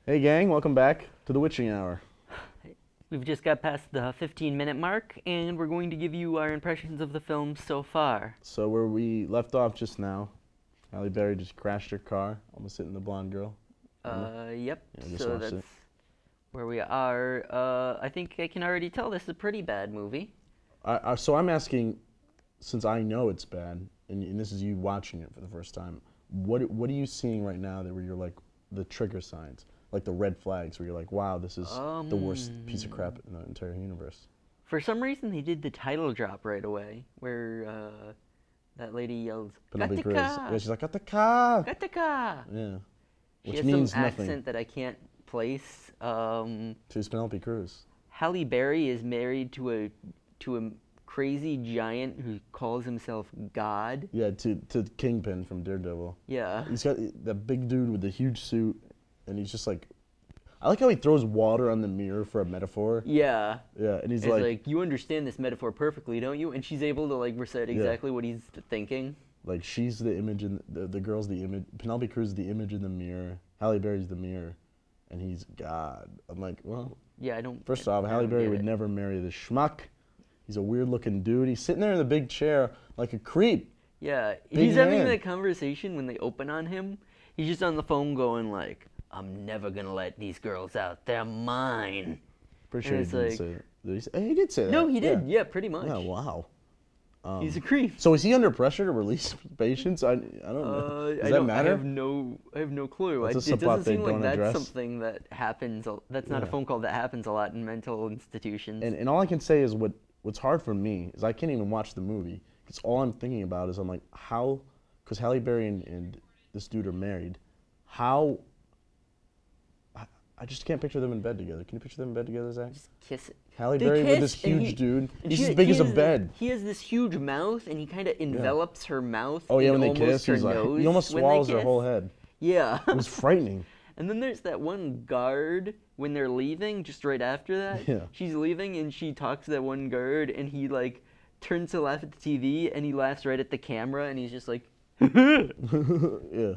Hey gang, welcome back to the Witching Hour. We've just got past the 15-minute mark, and we're going to give you our impressions of the film so far. So where we left off just now, Halle Berry just crashed her car, almost hitting the blonde girl. Yep. Yeah, just So watched that's it. where we are. I think I can already tell this is a pretty bad movie. So I'm asking, since I know it's bad, and this is you watching it for the first time, what are you seeing right now that where you're like the trigger signs, like the red flags, where you're like, wow, this is the worst piece of crap in the entire universe. For some reason, they did the title drop right away, where that lady yells, Penelope Cruz. Yeah, "Gotchica! she's like, got the car. Gotchica!" Yeah, She which has some means nothing. accent that I can't place. She's Penelope Cruz. Halle Berry is married to a crazy giant who calls himself God. Yeah, to Kingpin from Daredevil. Yeah. He's got that big dude with the huge suit, and he's just like, I like how he throws water on the mirror for a metaphor. Yeah. Yeah, and he's It's like, like, you understand this metaphor perfectly, don't you? And she's able to like recite Yeah. exactly what he's thinking. like she's the image, and the girl's the image. Penelope Cruz is the image in the mirror. Halle Berry's the mirror, and he's God. I'm like, well, Yeah, I don't. first I off, Halle don't Berry get would it. never marry this schmuck. He's a weird-looking dude. He's sitting there in the big chair like a creep. Yeah, Big he's having man. that conversation when they open on him. He's just on the phone going like, "I'm never gonna let these girls out. They're mine." Pretty And sure he it's didn't like- say that. He did say that. No, he did. Yeah. Yeah, pretty much. Yeah. Wow. He's a creep. So is he under pressure to release patients? I don't know. Does I that don't. matter? I have no clue. That's a It subplot doesn't they seem like don't that's address. something that happens. That's not a Yeah. phone call that happens a lot in mental institutions. And all I can say is what's hard for me is I can't even watch the movie because all I'm thinking about is I'm like, how, because Halle Berry and this dude are married, how, I just can't picture them in bed together. Can you picture them in bed together, Zach? Just kiss it. Halle They Berry with this kiss, and huge dude. and He's she- as big he as a has bed. He has this huge mouth, and he kind of envelops her mouth. Oh yeah, in when they almost kiss, her he's like, nose he almost when they swallows her kiss. whole head. Yeah. It was frightening. And then there's that one guard when they're leaving, just right after that. Yeah. She's leaving, and she talks to that one guard, and he like turns to laugh at the TV, and he laughs right at the camera, and he's just like, Yeah.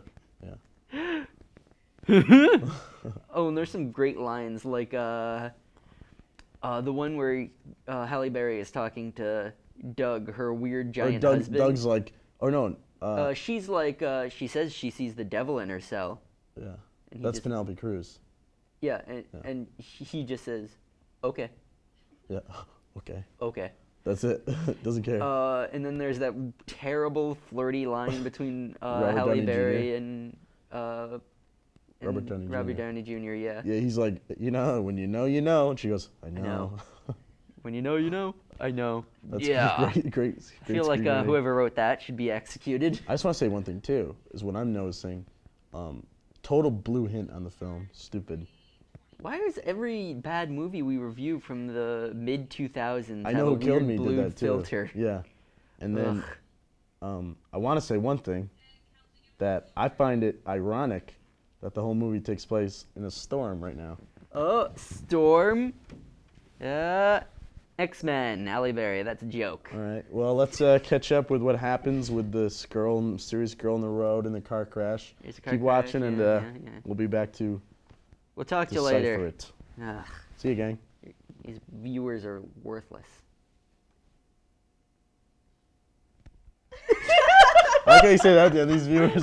oh, and there's some great lines like the one where Halle Berry is talking to Doug, her weird Or giant husband. Doug's like, oh no, She's like, she says she sees the devil in her cell. yeah, and he that's just- Penelope Cruz. Yeah, and he just says, okay, Yeah, okay, okay. that's it. Doesn't care. And then there's that terrible flirty line between Robert Halle Downey Berry Jr. and Robert Downey Jr. Robert Downey Jr. Yeah. Yeah, he's like, when you know, you know. And she goes, I know. know. When you know, you know. I know. That's yeah. great. I feel like screenwriting. whoever wrote that should be executed. I just want to say one thing too, is what I'm noticing. Total blue hint on the film. Stupid. Why is every bad movie we review from the mid 2000s I have know a Who Killed weird Me blue did that too. filter? Yeah, and then Ugh. I want to say one thing, that I find it ironic that the whole movie takes place in a storm right now. Oh, Storm. X-Men, Halle Berry. That's a joke. All right. Well, let's catch up with what happens with this mysterious girl in the road in the car crash. Here's a car Keep crash, watching, and yeah. we'll be back to We'll talk to you decipher later. it. Ugh, See you, gang. these viewers are worthless. I like how you say that. Yeah, these viewers